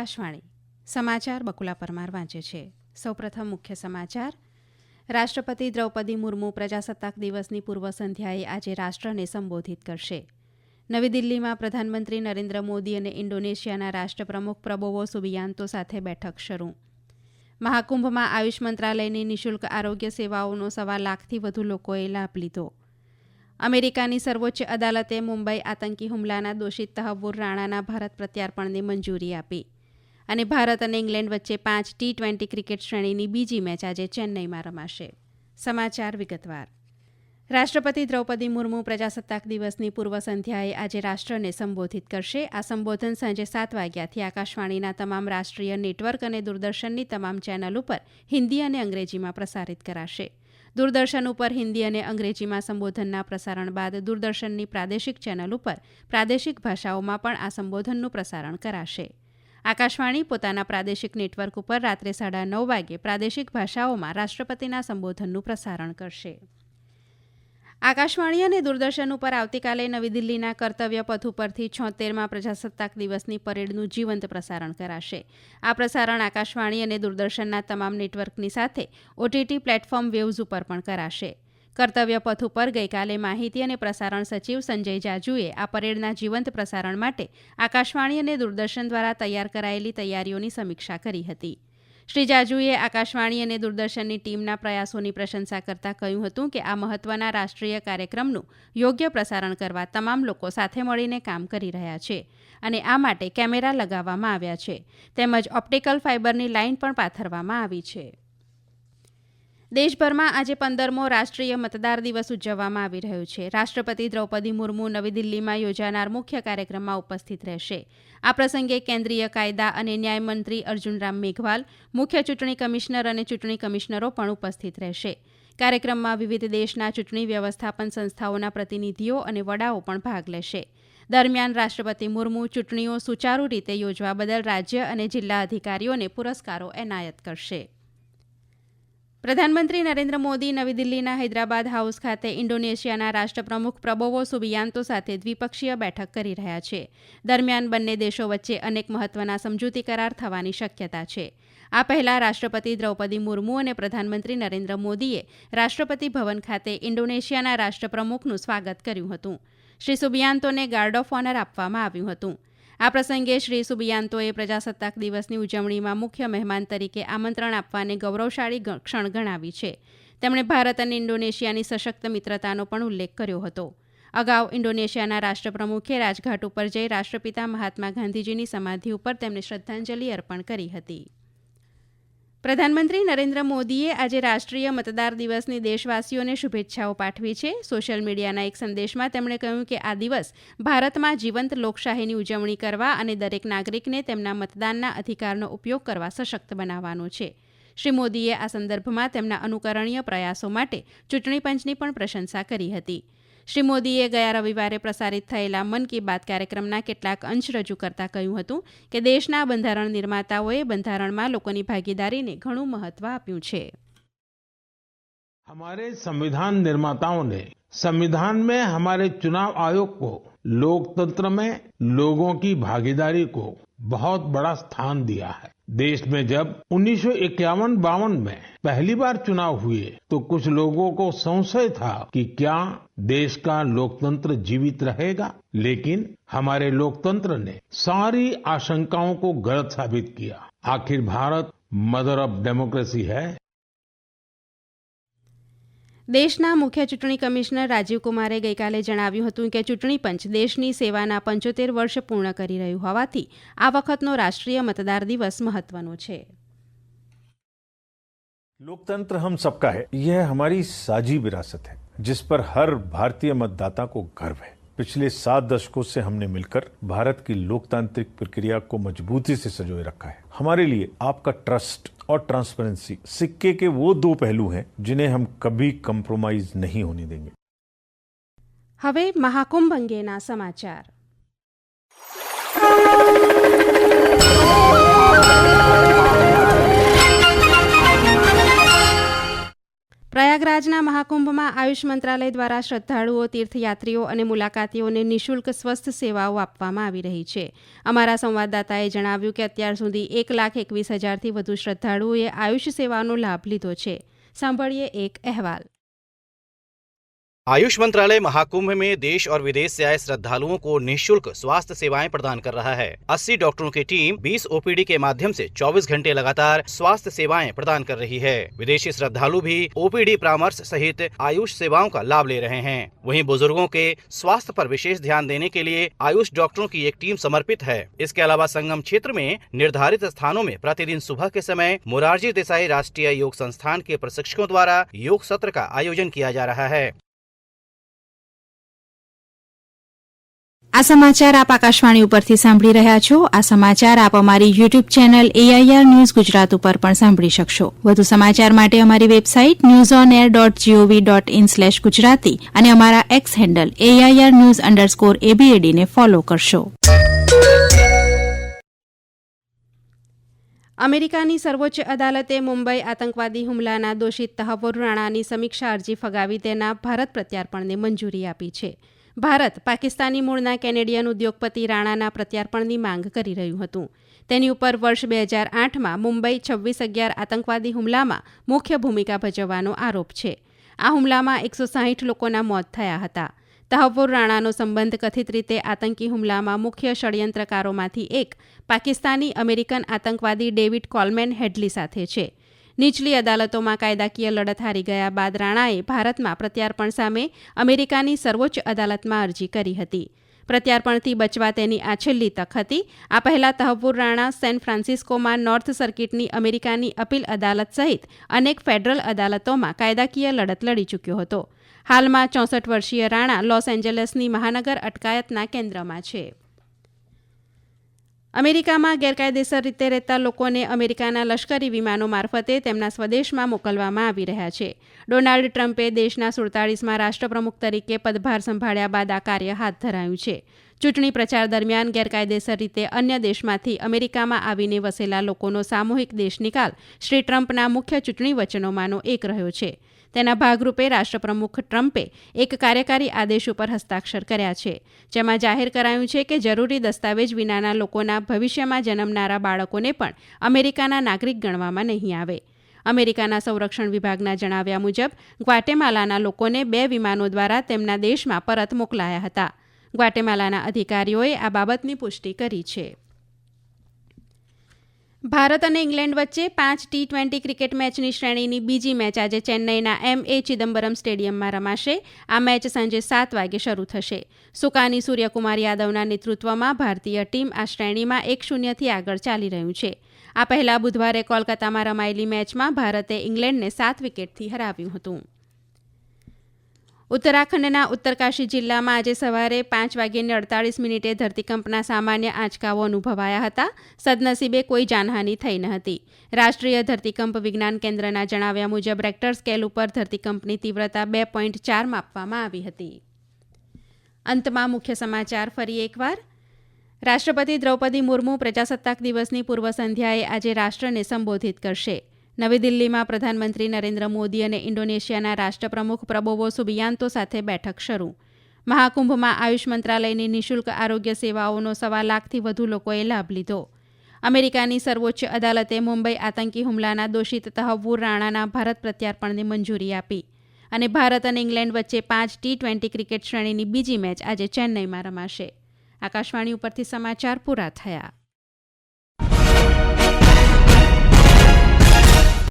આકાશવાણી સમાચાર બકુલા પરમાર વાંચે છે. સૌપ્રથમ મુખ્ય સમાચાર. રાષ્ટ્રપતિ દ્રૌપદી મુર્મુ પ્રજાસત્તાક દિવસની પૂર્વ સંધ્યાએ આજે રાષ્ટ્રને સંબોધિત કરશે. નવી દિલ્હીમાં પ્રધાનમંત્રી નરેન્દ્ર મોદી અને ઇન્ડોનેશિયાના રાષ્ટ્રપ્રમુખ પ્રબોવો સુબિયાન્તો સાથે બેઠક શરૂ. મહાકુંભમાં આયુષ મંત્રાલયની નિઃશુલ્ક આરોગ્ય સેવાઓનો 1.25 લાખથી વધુ લોકોએ લાભ લીધો. અમેરિકાની સર્વોચ્ચ અદાલતે મુંબઈ આતંકી હુમલાના દોષિત તહવ્વુર રાણાના ભારત પ્રત્યાર્પણને મંજૂરી આપી. અને ભારત અને ઇંગ્લેન્ડ વચ્ચે 5 T20 ક્રિકેટ શ્રેણીની બીજી મેચ આજે ચેન્નઈમાં રમાશે. સમાચાર વિગતવાર. રાષ્ટ્રપતિ દ્રૌપદી મુર્મુ પ્રજાસત્તાક દિવસની પૂર્વ સંધ્યાએ આજે રાષ્ટ્રને સંબોધિત કરશે. આ સંબોધન સાંજે 7 વાગ્યાથી આકાશવાણીના તમામ રાષ્ટ્રીય નેટવર્ક અને દૂરદર્શનની તમામ ચેનલ ઉપર હિન્દી અને અંગ્રેજીમાં પ્રસારિત કરાશે. દૂરદર્શન ઉપર હિન્દી અને અંગ્રેજીમાં સંબોધનના પ્રસારણ બાદ દૂરદર્શનની પ્રાદેશિક ચેનલ ઉપર પ્રાદેશિક ભાષાઓમાં પણ આ સંબોધનનું પ્રસારણ કરાશે. આકાશવાણી પોતાના પ્રાદેશિક નેટવર્ક ઉપર રાત્રે 9:30 વાગે પ્રાદેશિક ભાષાઓમાં રાષ્ટ્રપતિના સંબોધનનું પ્રસારણ કરશે. આકાશવાણી અને દૂરદર્શન ઉપર આવતીકાલે નવી દિલ્હીના કર્તવ્ય પથ ઉપરથી 76મા પ્રજાસત્તાક દિવસની પરેડનું જીવંત પ્રસારણ કરાશે. આ પ્રસારણ આકાશવાણી અને દૂરદર્શનના તમામ નેટવર્કની સાથે OTT પ્લેટફોર્મ વેવ્સ ઉપર પણ કરાશે. કર્તવ્ય પથ ઉપર ગઈકાલે માહિતી અને પ્રસારણ સચિવ સંજય જાજુએ આ પરેડના જીવંત પ્રસારણ માટે આકાશવાણી અને દૂરદર્શન દ્વારા તૈયાર કરાયેલી તૈયારીઓની સમીક્ષા કરી હતી. શ્રી જાજુએ આકાશવાણી અને દૂરદર્શનની ટીમના પ્રયાસોની પ્રશંસા કરતાં કહ્યું હતું કે આ મહત્વના રાષ્ટ્રીય કાર્યક્રમનું યોગ્ય પ્રસારણ કરવા તમામ લોકો સાથે મળીને કામ કરી રહ્યા છે અને આ માટે કેમેરા લગાવવામાં આવ્યા છે તેમજ ઓપ્ટિકલ ફાઇબરની લાઇન પણ પાથરવામાં આવી છે. દેશભરમાં આજે 15મો રાષ્ટ્રીય મતદાર દિવસ ઉજવવામાં આવી રહ્યો છે. રાષ્ટ્રપતિ દ્રૌપદી મુર્મુ નવી દિલ્હીમાં યોજાનાર મુખ્ય કાર્યક્રમમાં ઉપસ્થિત રહેશે. આ પ્રસંગે કેન્દ્રીય કાયદા અને ન્યાય મંત્રી અર્જુન રામ મેઘવાલ, મુખ્ય ચૂંટણી કમિશનર અને ચૂંટણી કમિશનરો પણ ઉપસ્થિત રહેશે. કાર્યક્રમમાં વિવિધ દેશના ચૂંટણી વ્યવસ્થાપન સંસ્થાઓના પ્રતિનિધિઓ અને વડાઓ પણ ભાગ લેશે. દરમિયાન રાષ્ટ્રપતિ મુર્મુ ચૂંટણીઓ સુચારુ રીતે યોજવા બદલ રાજ્ય અને જિલ્લા અધિકારીઓને પુરસ્કારો એનાયત કરશે. પ્રધાનમંત્રી નરેન્દ્ર મોદી નવી દિલ્હીના હૈદરાબાદ હાઉસ ખાતે ઇન્ડોનેશિયાના રાષ્ટ્રપ્રમુખ પ્રબોવો સુબિયાન્તો સાથે દ્વિપક્ષીય બેઠક કરી રહ્યા છે. દરમિયાન બંને દેશો વચ્ચે અનેક મહત્વના સમજૂતી કરાર થવાની શક્યતા છે. આ પહેલા રાષ્ટ્રપતિ દ્રૌપદી મુર્મુ અને પ્રધાનમંત્રી નરેન્દ્ર મોદીએ રાષ્ટ્રપતિ ભવન ખાતે ઇન્ડોનેશિયાના રાષ્ટ્રપ્રમુખનું સ્વાગત કર્યું હતું. શ્રી સુબિયાન્તોને ગાર્ડ ઓફ ઓનર આપવામાં આવ્યું હતું. આ પ્રસંગે શ્રી સુબિયાન્તોએ પ્રજાસત્તાક દિવસની ઉજવણીમાં મુખ્ય મહેમાન તરીકે આમંત્રણ આપવાને ગૌરવશાળી ક્ષણ ગણાવી છે. તેમણે ભારત અને ઇન્ડોનેશિયાની સશક્ત મિત્રતાનો પણ ઉલ્લેખ કર્યો હતો. અગાઉ ઇન્ડોનેશિયાના રાષ્ટ્રપ્રમુખે રાજઘાટ ઉપર જઈ રાષ્ટ્રપિતા મહાત્મા ગાંધીજીની સમાધિ ઉપર તેમને શ્રદ્ધાંજલિ અર્પણ કરી હતી. પ્રધાનમંત્રી નરેન્દ્ર મોદીએ આજે રાષ્ટ્રીય મતદાર દિવસની દેશવાસીઓને શુભેચ્છાઓ પાઠવી છે. સોશિયલ મીડિયાના એક સંદેશમાં તેમણે કહ્યું કે આ દિવસ ભારતમાં જીવંત લોકશાહીની ઉજવણી કરવા અને દરેક નાગરિકને તેમના મતદાનના અધિકારનો ઉપયોગ કરવા સશક્ત બનાવવાનો છે. શ્રી મોદીએ આ સંદર્ભમાં તેમના અનુકરણીય પ્રયાસો માટે ચૂંટણી પંચની પણ પ્રશંસા કરી હતી. શ્રી મોદીએ ગયા રવિવારે પ્રસારિત થયેલા મન કી બાત કાર્યક્રમના કેટલાક અંશ રજૂ કરતા કહ્યું હતું કે દેશના બંધારણ નિર્માતાઓએ બંધારણમાં લોકોની ભાગીદારીને ઘણું મહત્વ આપ્યું છે. हमारे संविधान निर्माताओं ने संविधान में हमारे चुनाव आयोग को लोकतंत्र में लोगों की भागीदारी को बहुत बड़ा स्थान दिया है. देश में जब 1951-52 में पहली बार चुनाव हुए तो कुछ लोगों को संशय था कि क्या देश का लोकतंत्र जीवित रहेगा, लेकिन हमारे लोकतंत्र ने सारी आशंकाओं को गलत साबित किया. आखिर भारत मदर ऑफ डेमोक्रेसी है. દેશના મુખ્ય ચૂંટણી કમિશનર રાજીવ કુમારે ગઈકાલે જણાવ્યું હતું કે ચૂંટણી પંચ દેશની સેવાના 75 વર્ષ પૂર્ણ કરી રહ્યું હોવાથી આ વખતનો રાષ્ટ્રીય મતદાર દિવસ મહત્વનો છે. लोकतंत्र हम सबका है. यह हमारी साझी विरासत है जिस पर हर भारतीय मतदाता को गर्व है. पिछले 7 दशकों से हमने मिलकर भारत की लोकतांत्रिक प्रक्रिया को मजबूती से संजोए रखा है. हमारे लिए आपका ट्रस्ट और ट्रांसपेरेंसी सिक्के के वो 2 पहलू हैं जिन्हें हम कभी कंप्रोमाइज नहीं होने देंगे. હવે મહાકુંભ અંગેના સમાચાર. પ્રયાગરાજના મહાકુંભમાં આયુષ મંત્રાલય દ્વારા શ્રદ્ધાળુઓ, તીર્થયાત્રીઓ અને મુલાકાતીઓને નિઃશુલ્ક સ્વસ્થ સેવાઓ આપવામાં આવી રહી છે. અમારા સંવાદદાતાએ જણાવ્યું કે અત્યાર સુધી 1,21,000થી વધુ શ્રદ્ધાળુઓએ આયુષ સેવાનો લાભ લીધો છે. સાંભળીએ એક અહેવાલ. आयुष मंत्रालय महाकुंभ में देश और विदेश से आए श्रद्धालुओं को निःशुल्क स्वास्थ्य सेवाएं प्रदान कर रहा है. 80 डॉक्टरों की टीम 20 ओपीडी के माध्यम से 24 घंटे लगातार स्वास्थ्य सेवाएं प्रदान कर रही है. विदेशी श्रद्धालु भी ओपीडी परामर्श सहित आयुष सेवाओं का लाभ ले रहे हैं. वहीं बुजुर्गों के स्वास्थ्य पर विशेष ध्यान देने के लिए आयुष डॉक्टरों की एक टीम समर्पित है. इसके अलावा संगम क्षेत्र में निर्धारित स्थानों में प्रतिदिन सुबह के समय मोरारजी देसाई राष्ट्रीय योग संस्थान के प्रशिक्षकों द्वारा योग सत्र का आयोजन किया जा रहा है. આ સમાચાર આપ આકાશવાણી ઉપરથી સાંભળી રહ્યા છો. આ સમાચાર આપ અમારી YouTube channel AIR news Gujarat ઉપર પણ સાંભળી શકશો. વધુ સમાચાર માટે અમારી વેબસાઇટ newsonair.gov.in/gujarati અને અમારા એક્સ હેન્ડલ AIR_news_ABAD ને ફોલો કરશો. અમેરિકાની સર્વોચ્ચ અદાલતે મુંબઈ આતંકવાદી હુમલાના દોષિત તહવ્વુર રાણાની સમીક્ષા અરજી ફગાવી તેના ભારત પ્રત્યાર્પણને મંજૂરી આપી છે. ભારત પાકિસ્તાની મૂળના કેનેડિયન ઉદ્યોગપતિ રાણાના પ્રત્યાર્પણની માંગ કરી રહ્યું હતું. તેની ઉપર વર્ષ 2008માં મુંબઈ 26/11 આતંકવાદી હુમલામાં મુખ્ય ભૂમિકા ભજવવાનો આરોપ છે. આ હુમલામાં 160 લોકોના મોત થયા હતા. તહવ્વુર રાણાનો સંબંધ કથિત રીતે આતંકી હુમલામાં મુખ્ય ષડયંત્રકારોમાંથી એક પાકિસ્તાની અમેરિકન આતંકવાદી ડેવિડ કોલમેન હેડલી સાથે છે. નીચલી અદાલતોમાં કાયદાકીય લડત હારી ગયા બાદ રાણાએ ભારતમાં પ્રત્યાર્પણ સામે અમેરિકાની સર્વોચ્ચ અદાલતમાં અરજી કરી હતી. પ્રત્યાર્પણથી બચવા તેની આ છેલ્લી તક હતી. આ પહેલા તહવ્વુર રાણા સેન ફ્રાન્સિસ્કોમાં નોર્થ સર્કિટની અમેરિકાની અપીલ અદાલત સહિત અનેક ફેડરલ અદાલતોમાં કાયદાકીય લડત લડી ચૂક્યો હતો. હાલમાં 64 વર્ષીય રાણા લોસ એન્જલસની મહાનગર અટકાયતના કેન્દ્રમાં છે. અમેરિકામાં ગેરકાયદેસર રીતે રહેતા લોકોને અમેરિકાના લશ્કરી વિમાનો મારફતે તેમના સ્વદેશમાં મોકલવામાં આવી રહ્યા છે. ડોનાલ્ડ ટ્રમ્પે દેશના 47માં રાષ્ટ્રપ્રમુખ તરીકે પદભાર સંભાળ્યા બાદ આ કાર્ય હાથ ધરાયું છે. ચૂંટણી પ્રચાર દરમિયાન ગેરકાયદેસર રીતે અન્ય દેશમાંથી અમેરિકામાં આવીને વસેલા લોકોનો સામૂહિક દેશ નિકાલ શ્રી ટ્રમ્પના મુખ્ય ચૂંટણી વચનોમાંનો એક રહ્યો છે. તેના ભાગરૂપે રાષ્ટ્રપ્રમુખ ટ્રમ્પે એક કાર્યકારી આદેશ ઉપર હસ્તાક્ષર કર્યા છે, જેમાં જાહેર કરાયું છે કે જરૂરી દસ્તાવેજ વિનાના લોકોના ભવિષ્યમાં જન્મનારા બાળકોને પણ અમેરિકાના નાગરિક ગણવામાં નહીં આવે. અમેરિકાના સંરક્ષણ વિભાગના જણાવ્યા મુજબ ગ્વાટેમાલાના લોકોને 2 વિમાનો દ્વારા તેમના દેશમાં પરત મોકલાયા હતા. ગ્વાટેમાલાના અધિકારીઓએ આ બાબતની પુષ્ટિ કરી છે. ભારત અને ઇંગ્લેન્ડ વચ્ચે 5 T20 ક્રિકેટ મેચની શ્રેણીની બીજી મેચ આજે ચેન્નઈના MA ચિદમ્બરમ સ્ટેડિયમમાં રમાશે. આ મેચ સાંજે 7 વાગે શરૂ થશે. સુકાની સૂર્યકુમાર યાદવના નેતૃત્વમાં ભારતીય ટીમ આ શ્રેણીમાં 1-0થી આગળ ચાલી રહ્યું છે. આ પહેલા બુધવારે કોલકાતામાં રમાયેલી મેચમાં ભારતે ઇંગ્લેન્ડને 7 વિકેટથી હરાવ્યું હતું. ઉત્તરાખંડના ઉત્તરકાશી જિલ્લામાં આજે સવારે 5:48 ધરતીકંપના સામાન્ય આંચકાઓ અનુભવાયા હતા. સદનસીબે કોઈ જાનહાનિ થઈ ન હતી. રાષ્ટ્રીય ધરતીકંપ વિજ્ઞાન કેન્દ્રના જણાવ્યા મુજબ રેક્ટર સ્કેલ ઉપર ધરતીકંપની તીવ્રતા 2.4 માપવામાં આવી હતી. અંતમાં મુખ્ય સમાચાર ફરી એકવાર. રાષ્ટ્રપતિ દ્રૌપદી મુર્મુ પ્રજાસત્તાક દિવસની પૂર્વ સંધ્યાએ આજે રાષ્ટ્રને સંબોધિત કરશે. નવી દિલ્હીમાં પ્રધાનમંત્રી નરેન્દ્ર મોદી અને ઇન્ડોનેશિયાના રાષ્ટ્રપ્રમુખ પ્રબોવો સુબિયાન્તો સાથે બેઠક શરૂ. મહાકુંભમાં આયુષ મંત્રાલયની નિઃશુલ્ક આરોગ્ય સેવાઓનો 1.25 લાખથી વધુ લોકોએ લાભ લીધો. અમેરિકાની સર્વોચ્ચ અદાલતે મુંબઈ આતંકી હુમલાના દોષિત તહવ્વુર રાણાના ભારત પ્રત્યાર્પણને મંજૂરી આપી. અને ભારત અને ઇંગ્લેન્ડ વચ્ચે 5 T20 ક્રિકેટ શ્રેણીની બીજી મેચ આજે ચેન્નઈમાં રમાશે. આકાશવાણી ઉપરથી સમાચાર પૂરા થયા.